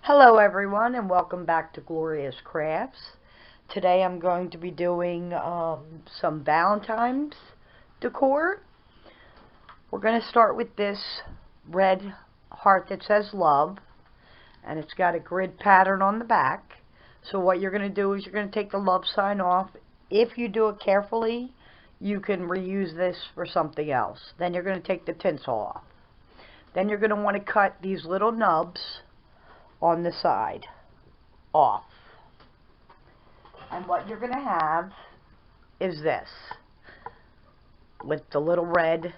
Hello everyone and welcome back to Glorious Crafts. Today I'm going to be doing some Valentines decor. We're going to start with this red heart that says love, and it's got a grid pattern on the back. So what you're going to do is you're going to take the love sign off. If you do it carefully, you can reuse this for something else. Then you're going to take the tinsel off. Then you're going to want to cut these little nubs on the side off. And what you're going to have is this, with the little red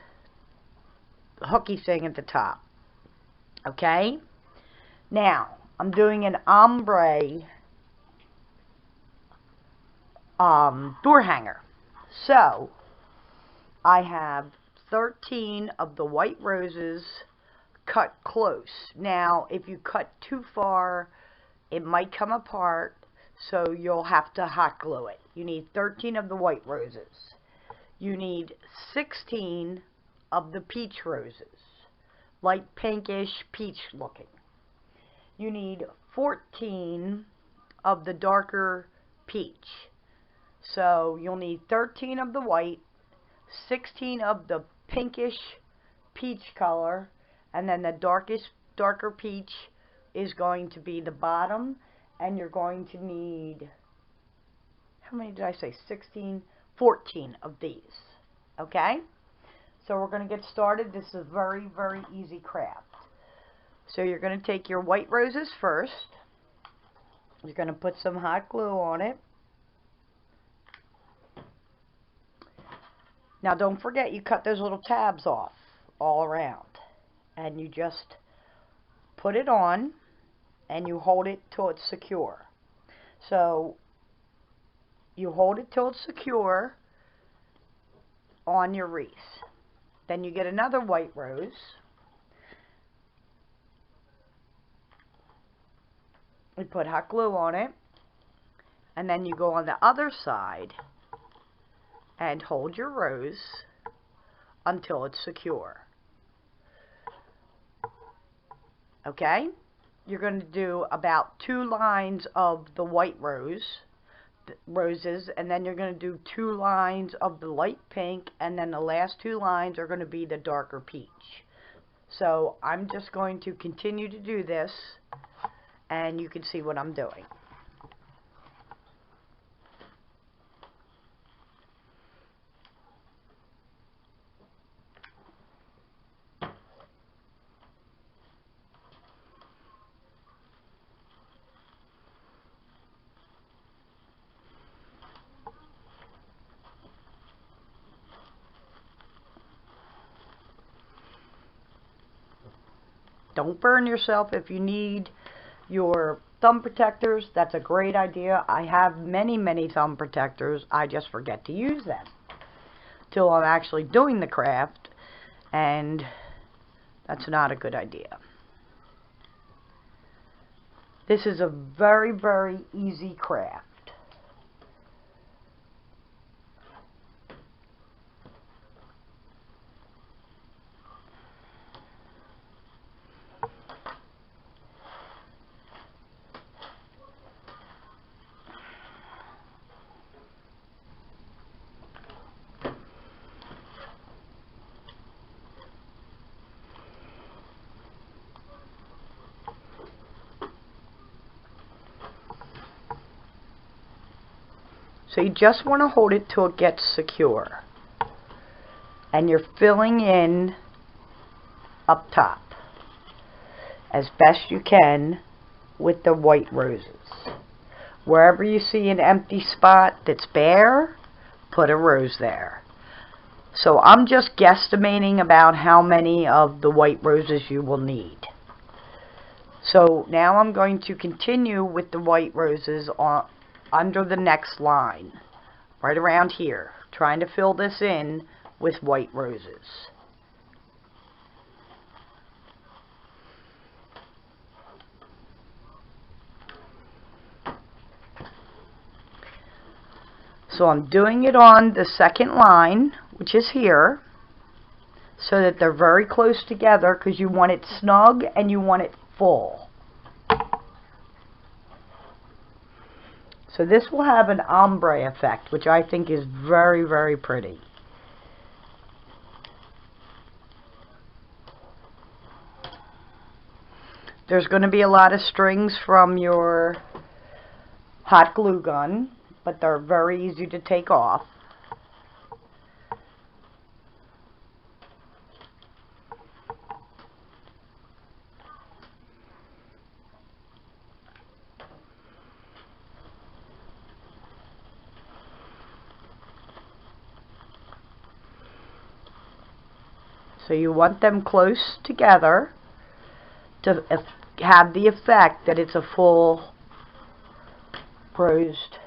hooky thing at the top. Okay? Now, I'm doing an ombre door hanger. So, I have 13 of the white roses cut close. Now, if you cut too far, it might come apart, so you'll have to hot glue it. You need 13 of the white roses. You need 16 of the peach roses, light pinkish peach looking. You need 14 of the darker peach. So you'll need 13 of the white, 16 of the pinkish peach color, and then the darker peach is going to be the bottom, and you're going to need, how many did I say, 16, 14 of these, okay? So we're going to get started. This is a very, very easy craft. So you're going to take your white roses first. You're going to put some hot glue on it. Now don't forget, you cut those little tabs off all around. And you just put it on and you hold it till it's secure. So you hold it till it's secure on your wreath. Then you get another white rose. You put hot glue on it. And then you go on the other side and hold your rose until it's secure. Okay, you're going to do about 2 lines of the white roses, and then you're going to do 2 lines of the light pink, and then the last 2 lines are going to be the darker peach. So I'm just going to continue to do this, and you can see what I'm doing. Don't burn yourself. If you need your thumb protectors, that's a great idea. I have many, many thumb protectors. I just forget to use them till I'm actually doing the craft, and that's not a good idea. This is a very, very easy craft. So you just want to hold it till it gets secure. And you're filling in up top as best you can with the white roses. Wherever you see an empty spot that's bare, put a rose there. So I'm just guesstimating about how many of the white roses you will need. So now I'm going to continue with the white roses under the next line, right around here, trying to fill this in with white roses. So I'm doing it on the second line, which is here, so that they're very close together, because you want it snug and you want it full. So this will have an ombre effect, which I think is very, very pretty. There's going to be a lot of strings from your hot glue gun, but they're very easy to take off. So you want them close together to have the effect that it's a full rosed,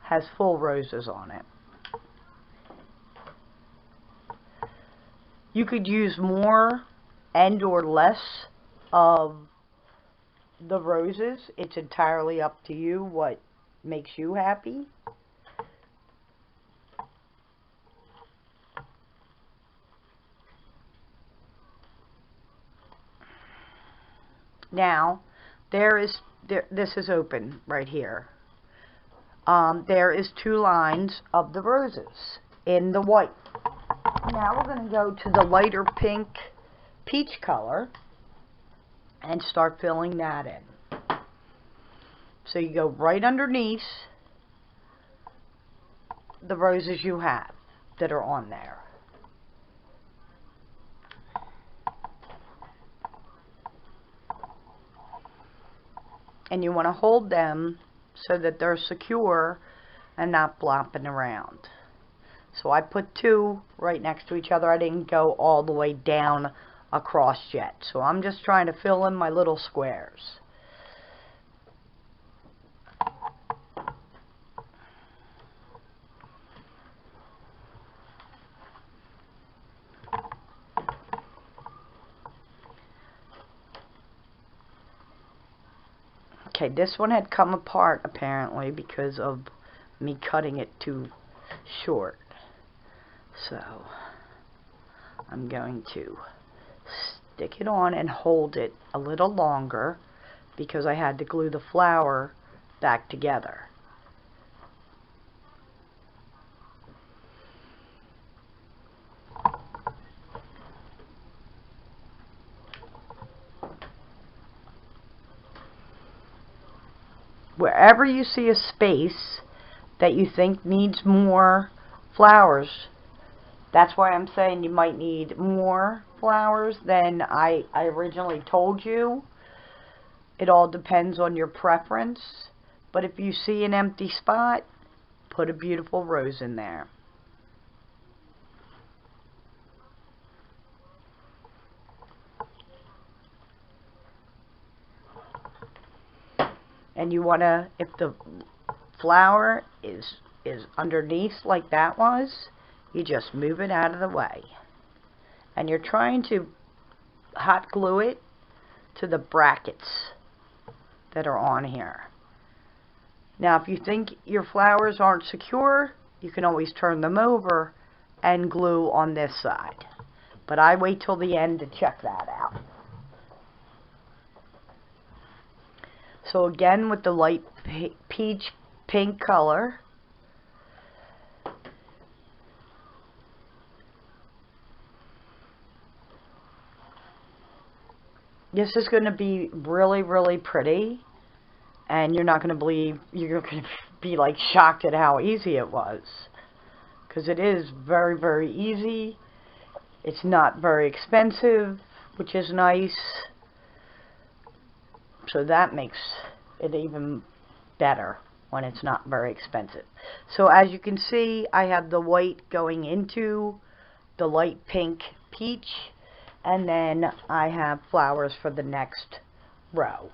has full roses on it. You could use more and or less of the roses. It's entirely up to you what makes you happy. Now, this is open right here. There is 2 lines of the roses in the white. Now we're going to go to the lighter pink peach color and start filling that in. So you go right underneath the roses you have that are on there. And you want to hold them so that they're secure and not flopping around. So I put 2 right next to each other. I didn't go all the way down across yet. So I'm just trying to fill in my little squares. Okay, this one had come apart apparently because of me cutting it too short. So I'm going to stick it on and hold it a little longer because I had to glue the flower back together. Wherever you see a space that you think needs more flowers, that's why I'm saying you might need more flowers than I originally told you. It all depends on your preference. But if you see an empty spot, put a beautiful rose in there. And you want to, if the flower is underneath like that was, you just move it out of the way. And you're trying to hot glue it to the brackets that are on here. Now if you think your flowers aren't secure, you can always turn them over and glue on this side. But I wait till the end to check that out. So again, with the light peach pink color, this is going to be really, really pretty, and you're not going to believe, you're going to be like shocked at how easy it was, because it is very, very easy. It's not very expensive, which is nice. So that makes it even better when it's not very expensive. So as you can see, I have the white going into the light pink peach, and then I have flowers for the next row.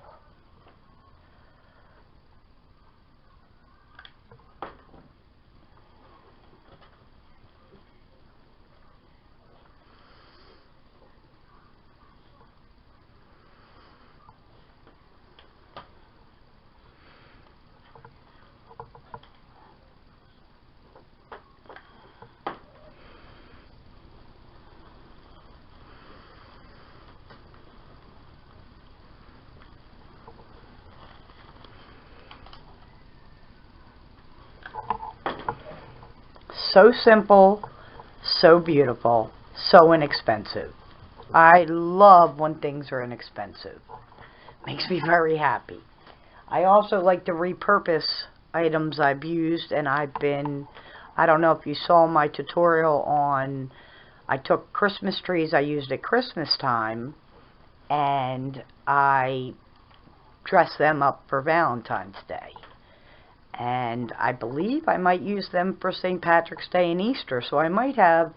So simple, so beautiful, so inexpensive. I love when things are inexpensive. Makes me very happy. I also like to repurpose items I've used, and I don't know if you saw my tutorial on, I took Christmas trees I used at Christmas time, and I dressed them up for Valentine's Day. And I believe I might use them for St. Patrick's Day and Easter, so I might have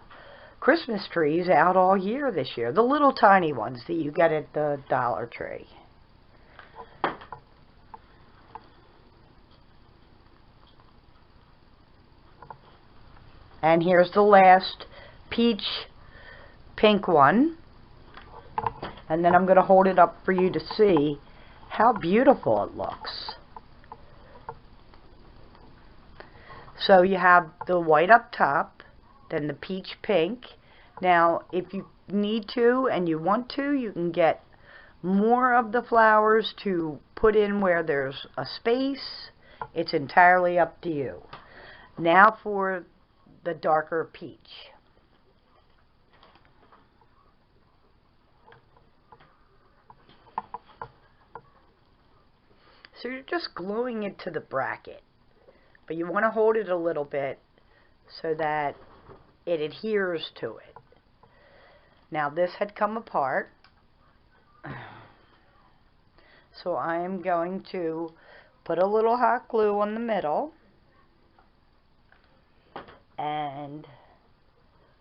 Christmas trees out all year this year. The little tiny ones that you get at the Dollartree. And here's the last peach pink one. And then I'm going to hold it up for you to see how beautiful it looks. So you have the white up top, then the peach pink. Now, if you need to and you want to, you can get more of the flowers to put in where there's a space. It's entirely up to you. Now for the darker peach. So you're just gluing it to the bracket, but you want to hold it a little bit so that it adheres to it. Now this had come apart, so I am going to put a little hot glue on the middle and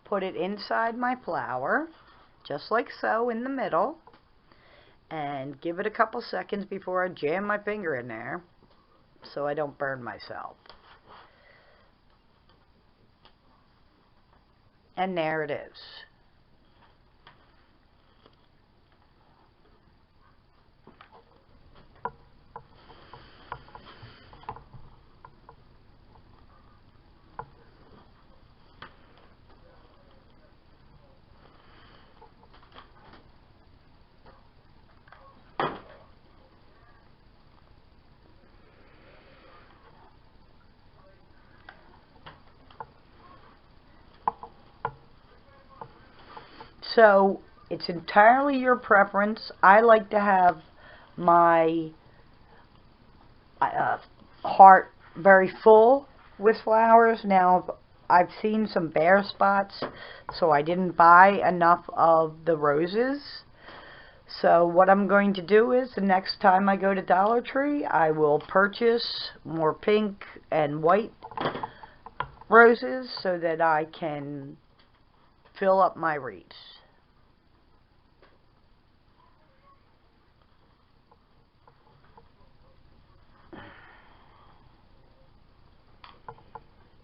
put it inside my flower, just like so, in the middle, and give it a couple seconds before I jam my finger in there so I don't burn myself. And there it is. So it's entirely your preference. I like to have my heart very full with flowers. Now I've seen some bare spots, so I didn't buy enough of the roses. So what I'm going to do is the next time I go to Dollar Tree, I will purchase more pink and white roses so that I can fill up my wreaths.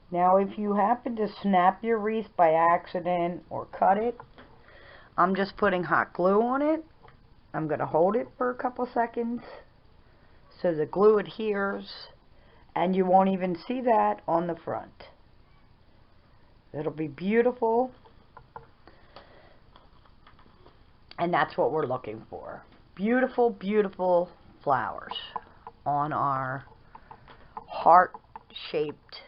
Now if you happen to snap your wreath by accident or cut it, I'm just putting hot glue on it. I'm going to hold it for a couple seconds so the glue adheres, and you won't even see that on the front. It'll be beautiful, and that's what we're looking for. Beautiful, beautiful flowers on our heart-shaped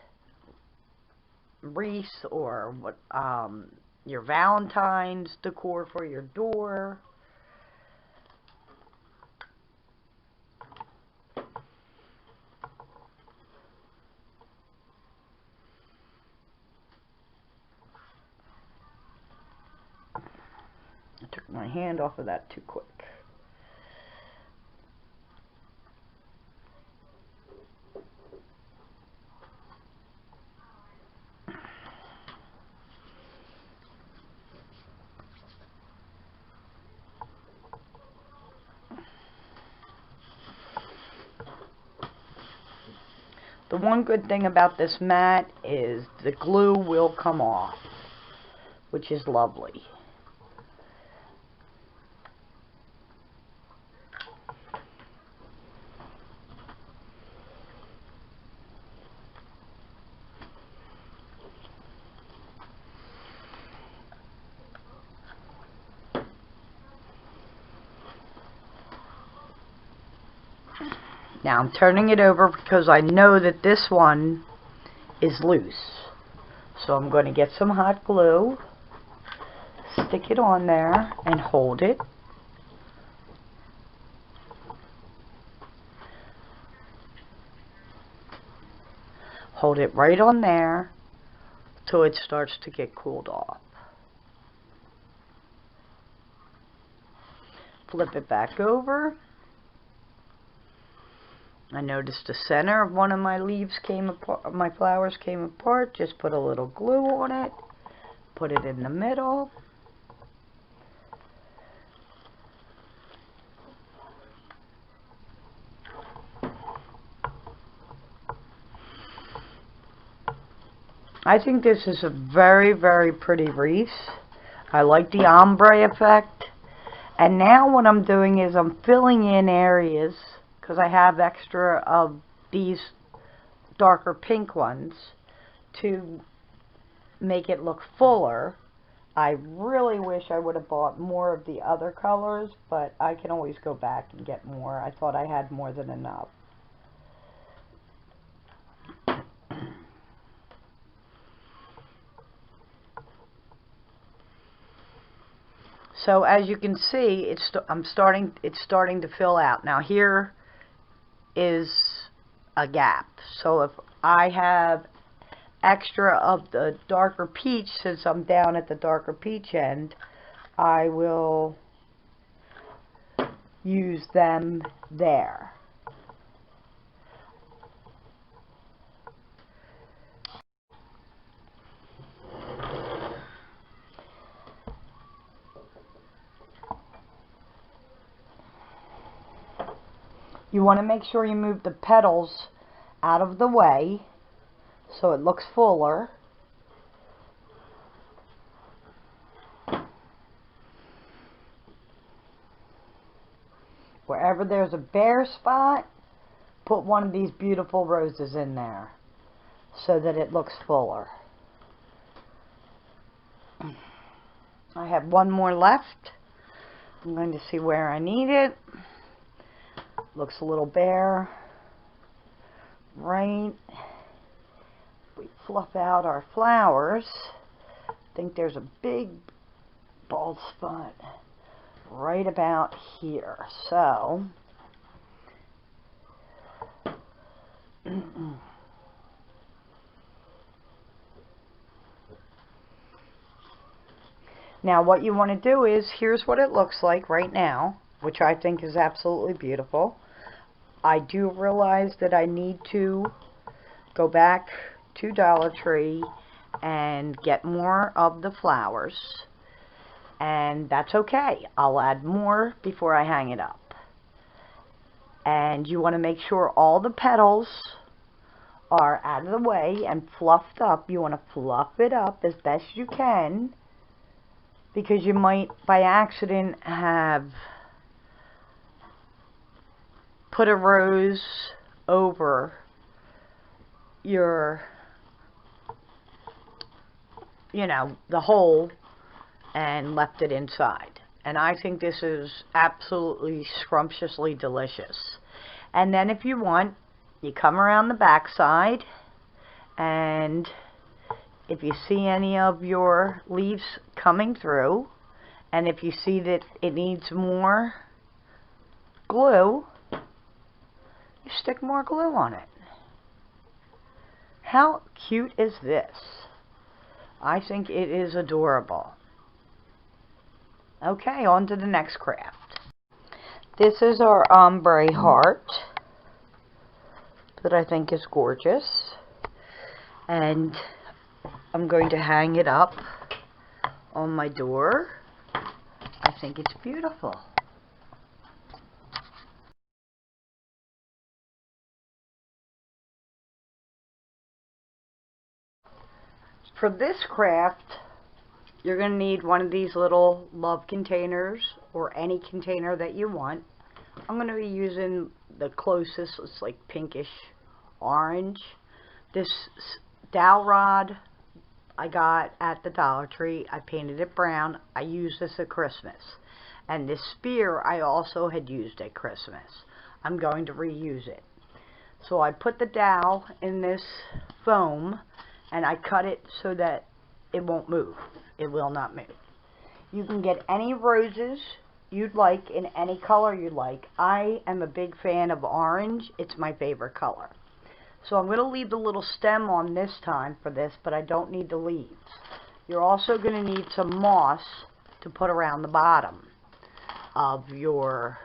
wreath, or what your Valentines decor for your door. I took my hand off of that too quick. The one good thing about this mat is the glue will come off, which is lovely. Now I'm turning it over because I know that this one is loose. So I'm going to get some hot glue, stick it on there, and hold it. Hold it right on there till it starts to get cooled off. Flip it back over. I noticed the center of one of my leaves came apart, my flowers came apart. Just put a little glue on it. Put it in the middle. I think this is a very, very pretty wreath. I like the ombre effect. And now what I'm doing is I'm filling in areas, because I have extra of these darker pink ones, to make it look fuller. I really wish I would have bought more of the other colors, but I can always go back and get more. I thought I had more than enough. So as you can see, it's starting to fill out. Now here is a gap. So if I have extra of the darker peach, since I'm down at the darker peach end, I will use them there. You want to make sure you move the petals out of the way so it looks fuller. Wherever there's a bare spot, put one of these beautiful roses in there so that it looks fuller. I have one more left. I'm going to see where I need it. Looks a little bare. Right. We fluff out our flowers. I think there's a big bald spot right about here. So now what you want to do is, here's what it looks like right now, which I think is absolutely beautiful. I do realize that I need to go back to Dollartree and get more of the flowers, and that's okay. I'll add more before I hang it up. And you want to make sure all the petals are out of the way and fluffed up. You want to fluff it up as best you can, because you might by accident have put a rose over your, the hole and left it inside. And I think this is absolutely scrumptiously delicious. And then if you want, you come around the back side, and if you see any of your leaves coming through, and if you see that it needs more glue, you stick more glue on it. How cute is this? I think it is adorable. Okay, on to the next craft. This is our ombre heart that I think is gorgeous. And I'm going to hang it up on my door. I think it's beautiful. For this craft, you're going to need one of these little love containers, or any container that you want. I'm going to be using the closest. It's like pinkish orange. This dowel rod I got at the Dollar Tree. I painted it brown. I used this at Christmas. And this spear I also had used at Christmas. I'm going to reuse it. So I put the dowel in this foam, and I cut it so that it won't move. It will not move. You can get any roses you'd like in any color you'd like. I am a big fan of orange. It's my favorite color. So I'm going to leave the little stem on this time for this, but I don't need the leaves. You're also going to need some moss to put around the bottom of your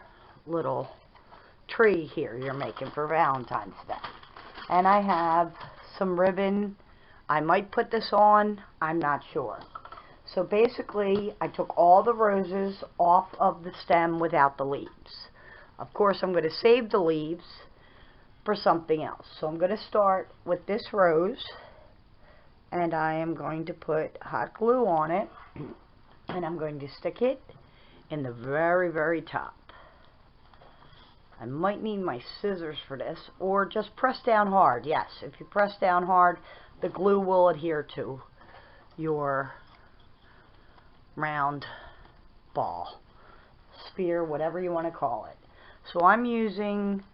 little tree here you're making for Valentine's Day. And I have some ribbon. I might put this on, I'm not sure. So basically, I took all the roses off of the stem without the leaves. Of course, I'm going to save the leaves for something else. So I'm going to start with this rose, and I am going to put hot glue on it, and I'm going to stick it in the very, very top. I might need my scissors for this, or just press down hard. Yes, if you press down hard, the glue will adhere to your round ball, sphere, whatever you want to call it. So I'm using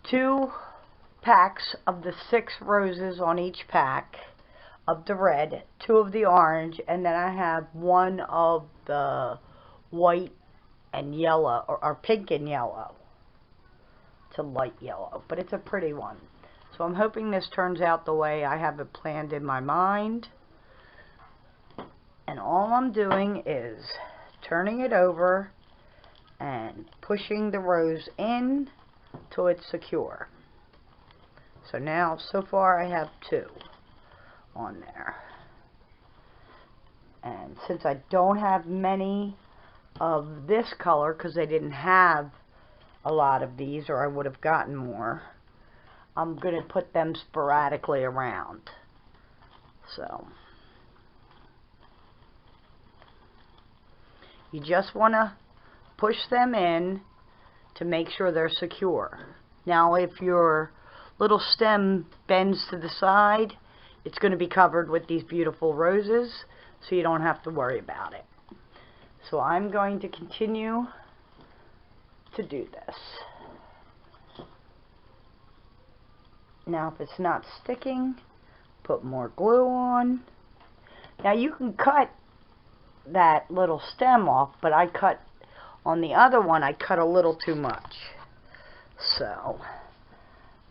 2 packs of the 6 roses on each pack of the red, 2 of the orange, and then I have 1 of the white and yellow, or pink and yellow. It's a light yellow, but it's a pretty one. So I'm hoping this turns out the way I have it planned in my mind. And all I'm doing is turning it over and pushing the rose in till it's secure. So now, so far I have 2 on there. And since I don't have many of this color, because they didn't have a lot of these, or I would have gotten more, I'm going to put them sporadically around. So you just want to push them in to make sure they're secure. Now, if your little stem bends to the side, it's going to be covered with these beautiful roses, so you don't have to worry about it. So I'm going to continue to do this. Now, if it's not sticking, put more glue on. Now, you can cut that little stem off, but I cut on the other one, I cut a little too much. So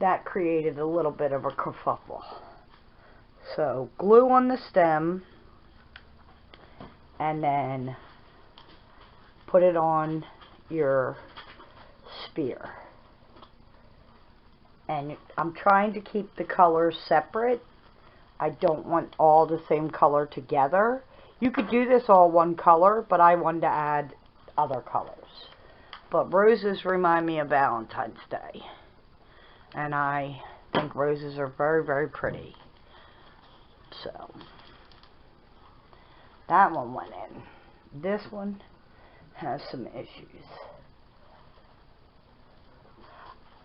that created a little bit of a kerfuffle. So glue on the stem, and then put it on your sphere. And I'm trying to keep the colors separate. I don't want all the same color together. You could do this all one color, but I wanted to add other colors. But roses remind me of Valentine's Day. And I think roses are very, very pretty. So that one went in. This one has some issues.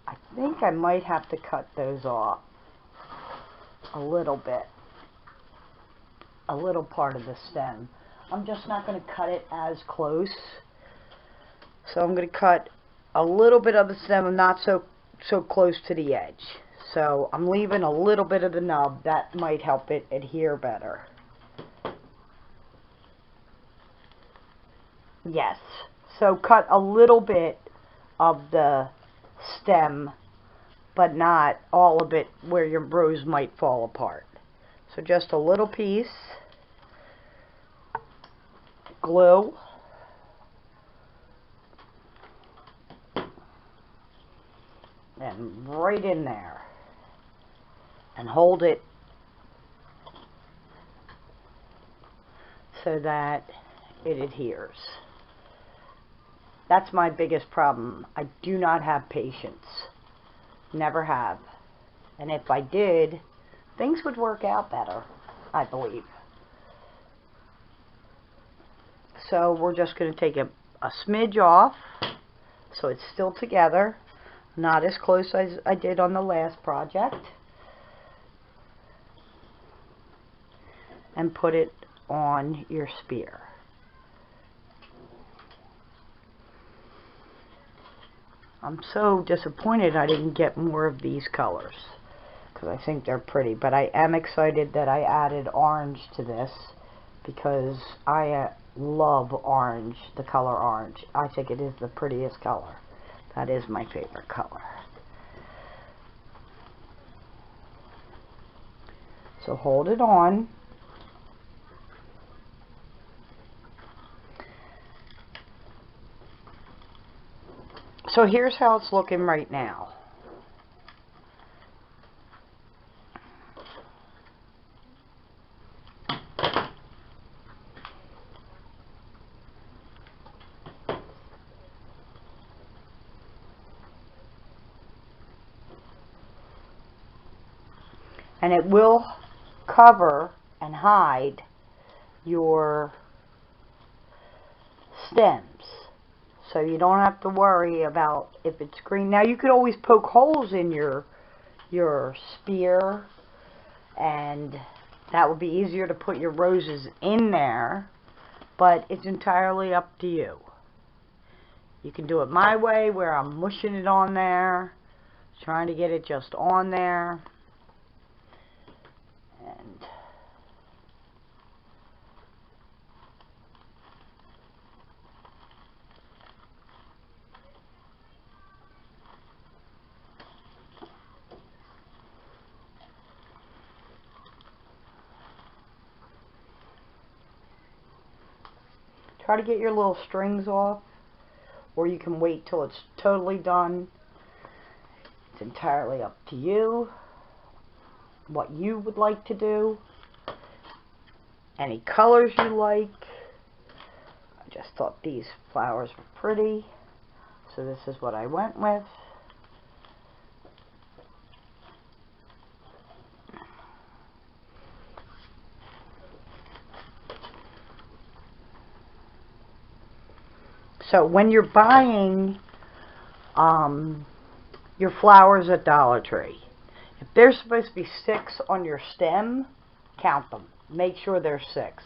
I think I might have to cut those off a little bit. A little part of the stem. I'm just not going to cut it as close. So I'm going to cut a little bit of the stem, not so close to the edge. So I'm leaving a little bit of the nub. That might help it adhere better. Yes. So cut a little bit of the stem, but not all of it where your rose might fall apart. So just a little piece. Glue. And right in there. And hold it so that it adheres. That's my biggest problem. I do not have patience. Never have. And if I did, things would work out better, I believe. So we're just going to take a smidge off so it's still together. Not as close as I did on the last project. And put it on your sphere. I'm so disappointed I didn't get more of these colors, because I think they're pretty. But I am excited that I added orange to this because I love orange, the color orange. I think it is the prettiest color. That is my favorite color. So hold it on. So here's how it's looking right now. And it will cover and hide your stems. So you don't have to worry about if it's green. Now you could always poke holes in your spear, and that would be easier to put your roses in there, but it's entirely up to you. You can do it my way, where I'm mushing it on there, trying to get it just on there. And try to get your little strings off, or you can wait till it's totally done. It's entirely up to you what you would like to do, any colors you like. I just thought these flowers were pretty, so this is what I went with. So when you're buying your flowers at Dollar Tree, if there's supposed to be 6 on your stem, count them. Make sure there's 6.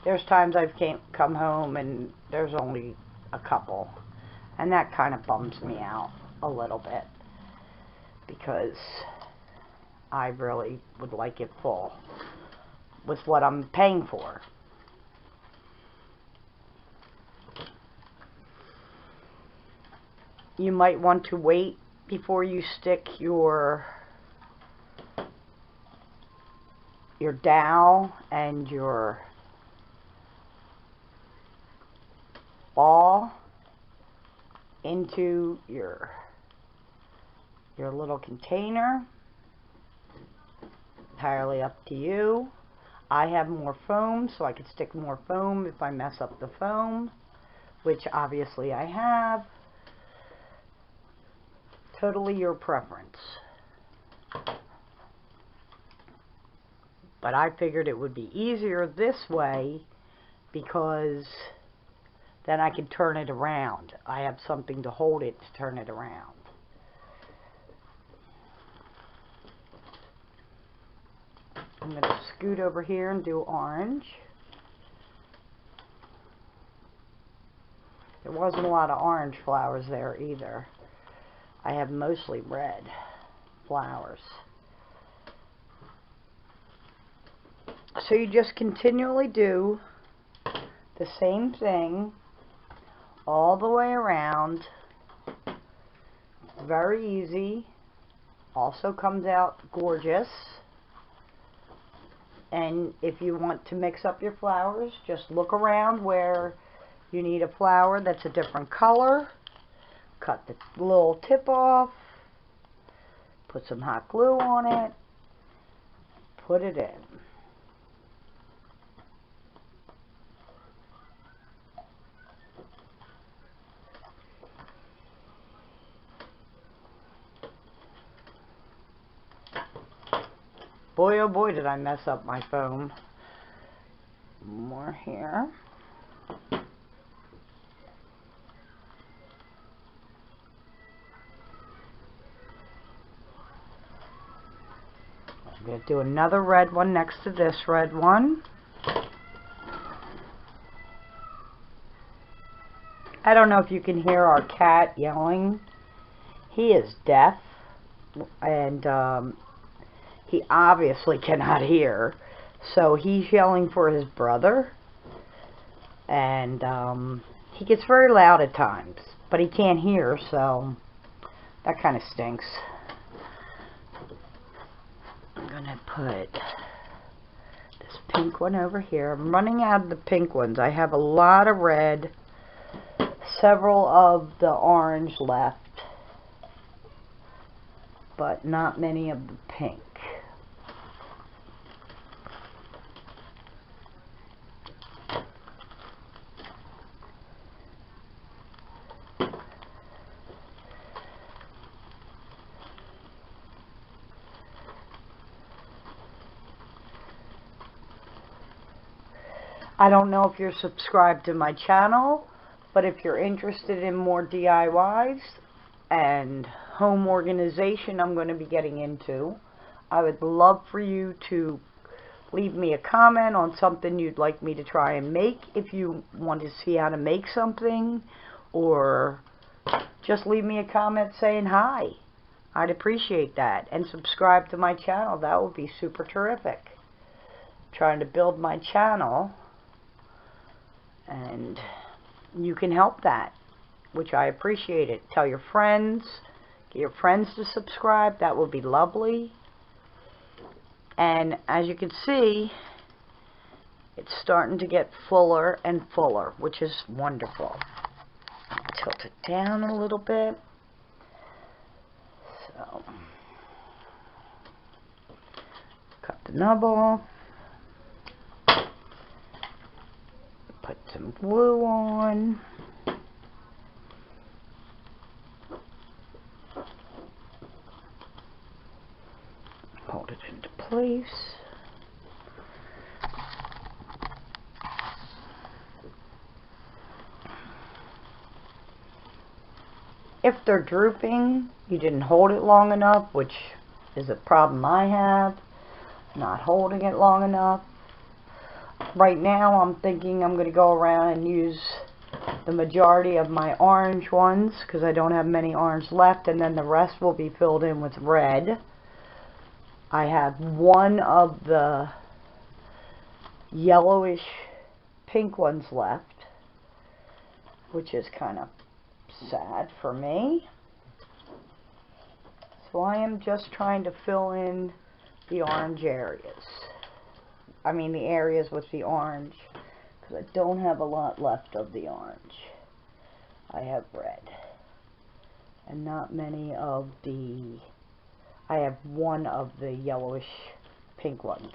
There's times I've come home and there's only a couple, and that kind of bums me out a little bit because I really would like it full with what I'm paying for. You might want to wait before you stick your dowel and your ball into your little container. Entirely up to you. I have more foam, so I could stick more foam if I mess up the foam, which obviously I have. Totally your preference. But I figured it would be easier this way because then I can turn it around. I have something to hold it to turn it around. I'm going to scoot over here and do orange. There wasn't a lot of orange flowers there either. I have mostly red flowers. So you just continually do the same thing all the way around. Very easy. Also comes out gorgeous. And if you want to mix up your flowers, just look around where you need a flower that's a different color. Cut the little tip off, put some hot glue on it, put it in. Boy, oh boy, did I mess up my foam. More here. I'm going to do another red one next to this red one. I don't know if you can hear our cat yelling. He is deaf, and He obviously cannot hear, so he's yelling for his brother, and he gets very loud at times, but he can't hear, so that kind of stinks. I'm gonna put this pink one over here. I'm running out of the pink ones. I have a lot of red, several of the orange left, but not many of the pink. I don't know if you're subscribed to my channel, but if you're interested in more DIYs and home organization I'm going to be getting into, I would love for you to leave me a comment on something you'd like me to try and make. If you want to see how to make something, or just leave me a comment saying hi. I'd appreciate that. And subscribe to my channel. That would be super terrific. I'm trying to build my channel, and you can help that, which I appreciate it. Tell your friends, get your friends to subscribe. That would be lovely. And as you can see, it's starting to get fuller and fuller, which is wonderful. Tilt it down a little bit. So, cut the nub off. Put some glue on. Hold it into place. If they're drooping, you didn't hold it long enough, which is a problem I have, not holding it long enough. Right now I'm thinking I'm going to go around and use the majority of my orange ones, because I don't have many orange left, and then the rest will be filled in with red. I have one of the yellowish pink ones left, which is kind of sad for me. So I am just trying to fill in the orange areas. I mean the areas with the orange, because I don't have a lot left of the orange. I have red, and not many of the, I have one of the yellowish pink ones.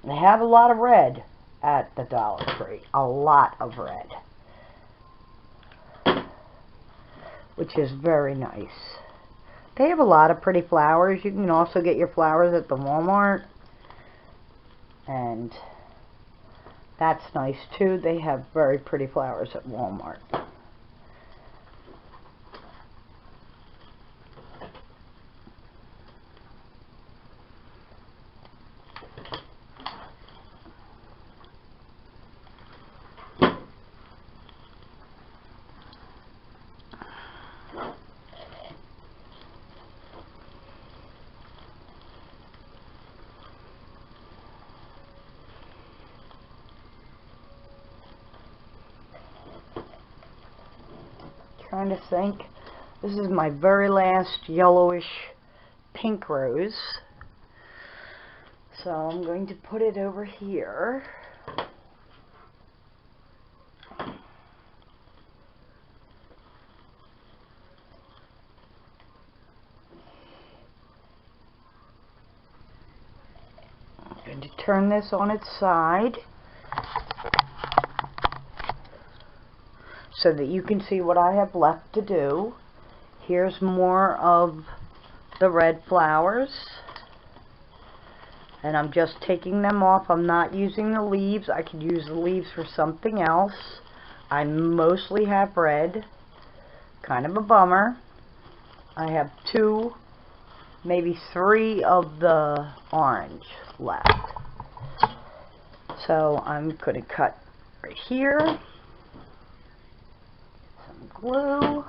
They have a lot of red at the Dollartree. A lot of red. Which is very nice. They have a lot of pretty flowers. You can also get your flowers at the Walmart. And that's nice too. They have very pretty flowers at Walmart. Trying to think. This is my very last yellowish pink rose. So I'm going to put it over here. I'm going to turn this on its side, so that you can see what I have left to do. Here's more of the red flowers, and I'm just taking them off. I'm not using the leaves. I could use the leaves for something else. I mostly have red. Kind of a bummer. I have 2, maybe 3 of the orange left. So I'm going to cut right here, some glue.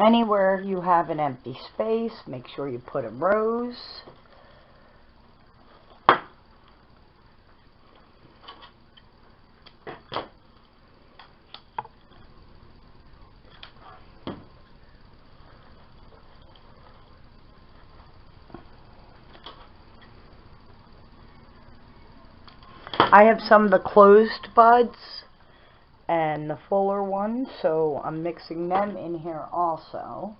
Anywhere you have an empty space, make sure you put a rose. I have some of the closed buds and the fuller ones, so I'm mixing them in here also.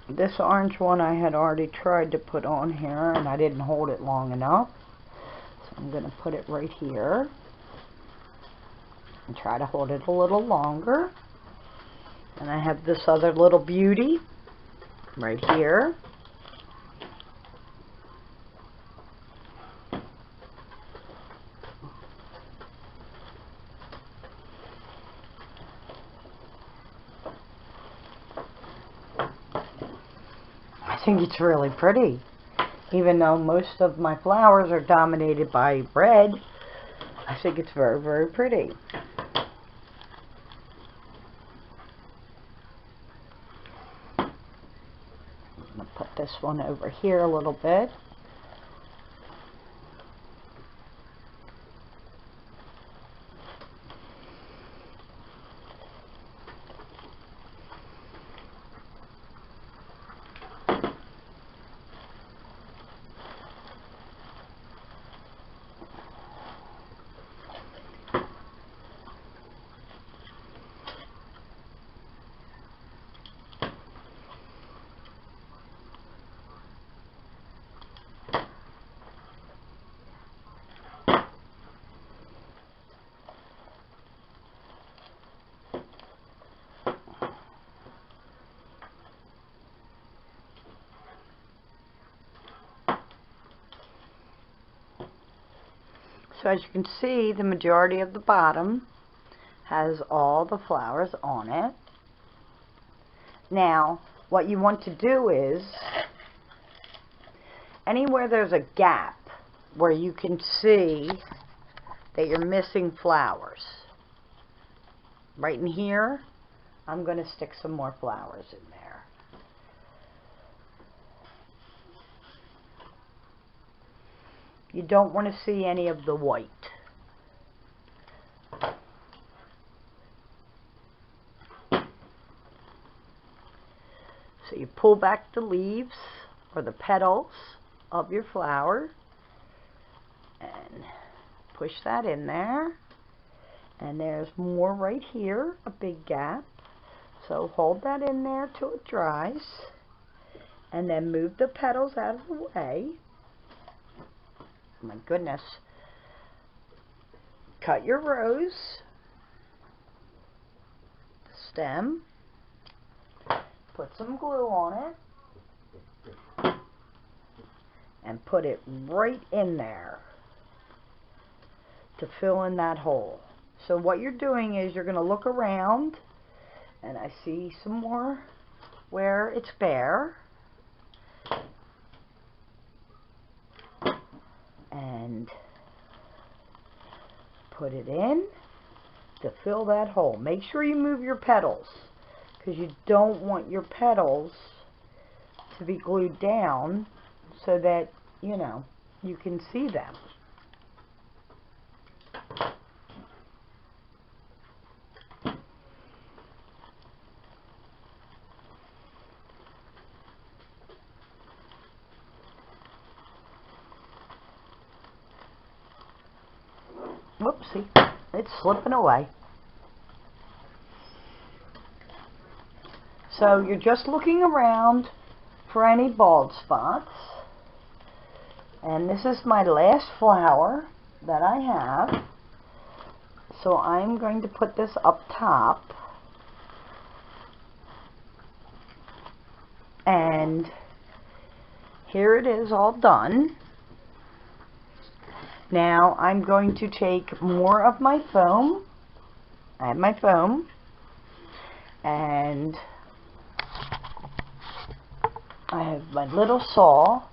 This orange one I had already tried to put on here and I didn't hold it long enough. So I'm going to put it right here and try to hold it a little longer. And I have this other little beauty right here. I think it's really pretty. Even though most of my flowers are dominated by red, I think it's very, very pretty. I'm going to put this one over here a little bit. So as you can see, the majority of the bottom has all the flowers on it. Now, what you want to do is, anywhere there's a gap where you can see that you're missing flowers, right in here, I'm going to stick some more flowers in there. You don't want to see any of the white. So you pull back the leaves or the petals of your flower and push that in there. And there's more right here, a big gap. So hold that in there till it dries. And then move the petals out of the way. Oh my goodness. Cut your rose stem. Put some glue on it. And put it right in there to fill in that hole. So what you're doing is you're going to look around, and I see some more where it's bare. And put it in to fill that hole. Make sure you move your petals, because you don't want your petals to be glued down so that, you know, you can see them. Whoopsie, it's slipping away. So you're just looking around for any bald spots. And this is my last flower that I have. So I'm going to put this up top. And here it is all done. Now I'm going to take more of my foam. I have my foam. And I have my little saw.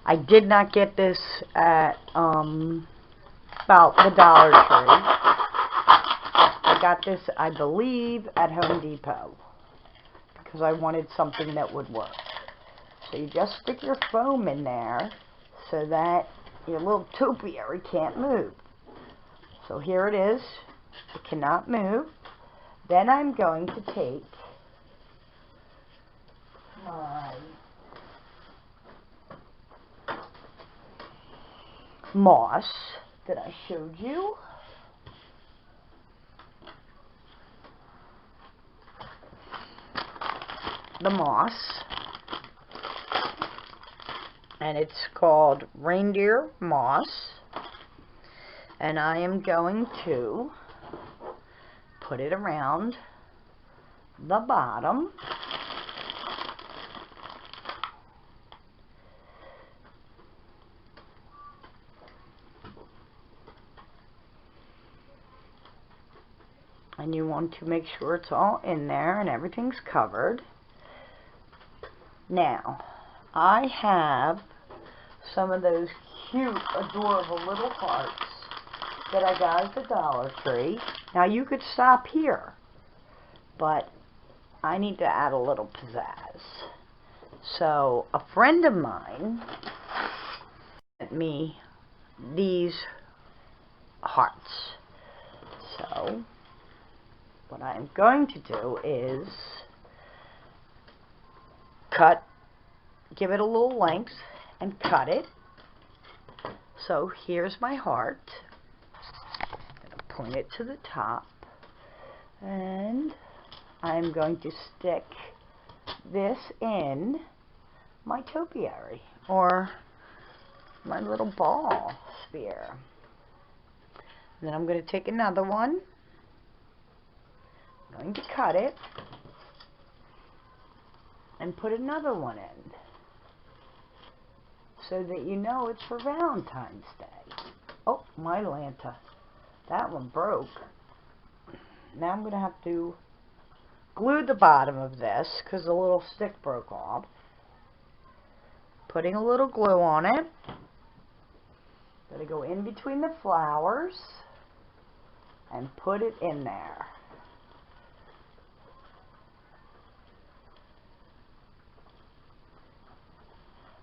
I did not get this at about the Dollar Tree. I got this, I believe, at Home Depot because I wanted something that would work. So you just stick your foam in there so that your little topiary can't move. So here it is. It cannot move. Then I'm going to take my moss that I showed you. The moss. And it's called reindeer moss. And I am going to put it around the bottom. And you want to make sure it's all in there and everything's covered. Now, I have some of those cute, adorable little hearts that I got at the Dollar Tree. Now, you could stop here, but I need to add a little pizzazz. So, a friend of mine sent me these hearts. So, what I'm going to do is give it a little length and cut it. So here's my heart. I'm going to point it to the top. And I'm going to stick this in my topiary, or my little ball sphere. Then I'm going to take another one. I'm going to cut it and put another one in so that you know it's for Valentine's Day. Oh, my Lanta. That one broke. Now I'm going to have to glue the bottom of this because the little stick broke off. Putting a little glue on it. Going to go in between the flowers and put it in there.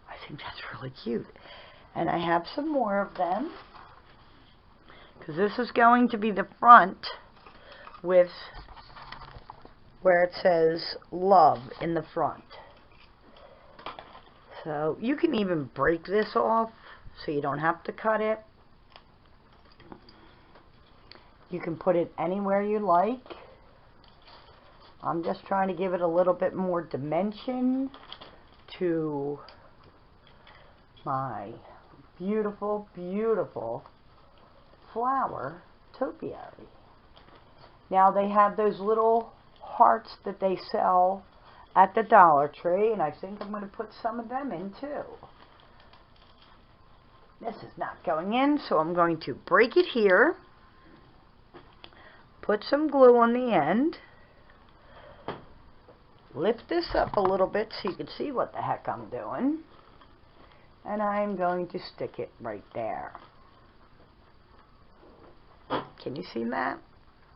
I think that's really cute. And I have some more of them because this is going to be the front with where it says love in the front. So you can even break this off so you don't have to cut it. You can put it anywhere you like. I'm just trying to give it a little bit more dimension to my beautiful, beautiful flower topiary. Now they have those little hearts that they sell at the Dollar Tree, and I think I'm going to put some of them in too. This is not going in, so I'm going to break it here, put some glue on the end, lift this up a little bit so you can see what the heck I'm doing. And I'm going to stick it right there. Can you see that?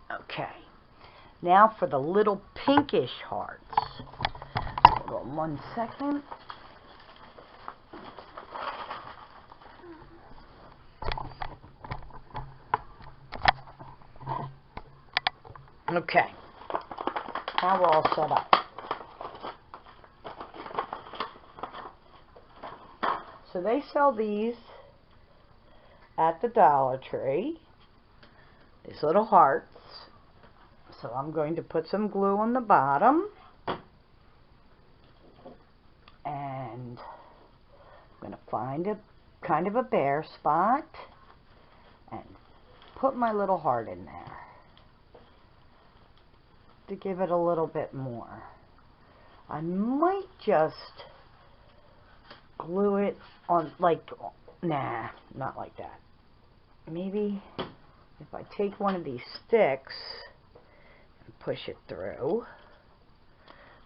Okay. Now for the little pinkish hearts. Hold on 1 second. Okay. Now we're all set up. So they sell these at the Dollar Tree. these little hearts. So I'm going to put some glue on the bottom. And I'm going to find a kind of a bare spot and put my little heart in there to give it a little bit more. I might just glue it on, like, nah, not like that. Maybe if I take one of these sticks and push it through,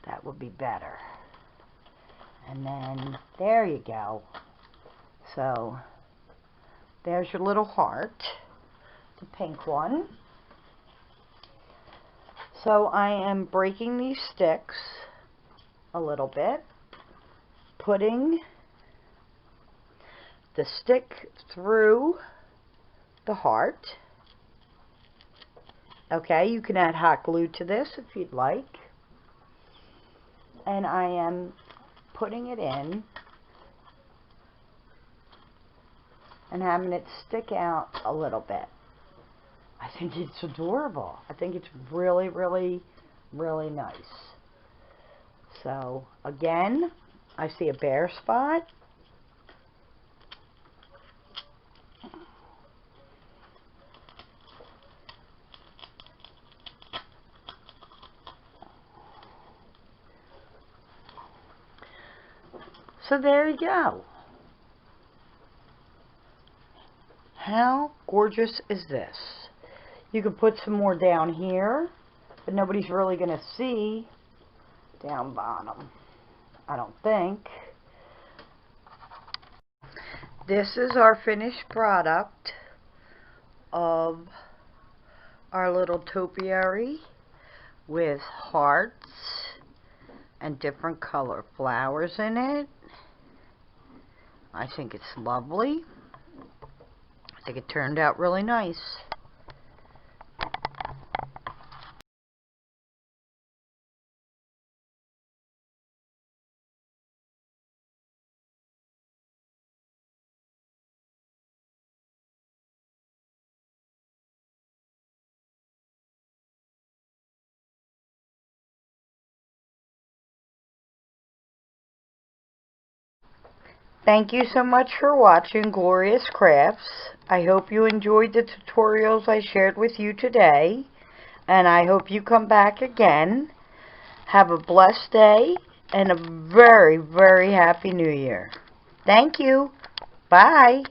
that would be better. And then, there you go. So, there's your little heart, the pink one. So I am breaking these sticks a little bit, putting the stick through the heart. Okay, you can add hot glue to this if you'd like. And I am putting it in and having it stick out a little bit. I think it's adorable. I think it's really, really, really nice. So, again, I see a bare spot. So there you go. How gorgeous is this? You could put some more down here, but nobody's really going to see down bottom, I don't think. This is our finished product of our little topiary with hearts and different color flowers in it. I think it's lovely. I think it turned out really nice. Thank you so much for watching Glorious Crafts. I hope you enjoyed the tutorials I shared with you today, and I hope you come back again. Have a blessed day and a very, very happy New Year. Thank you. Bye.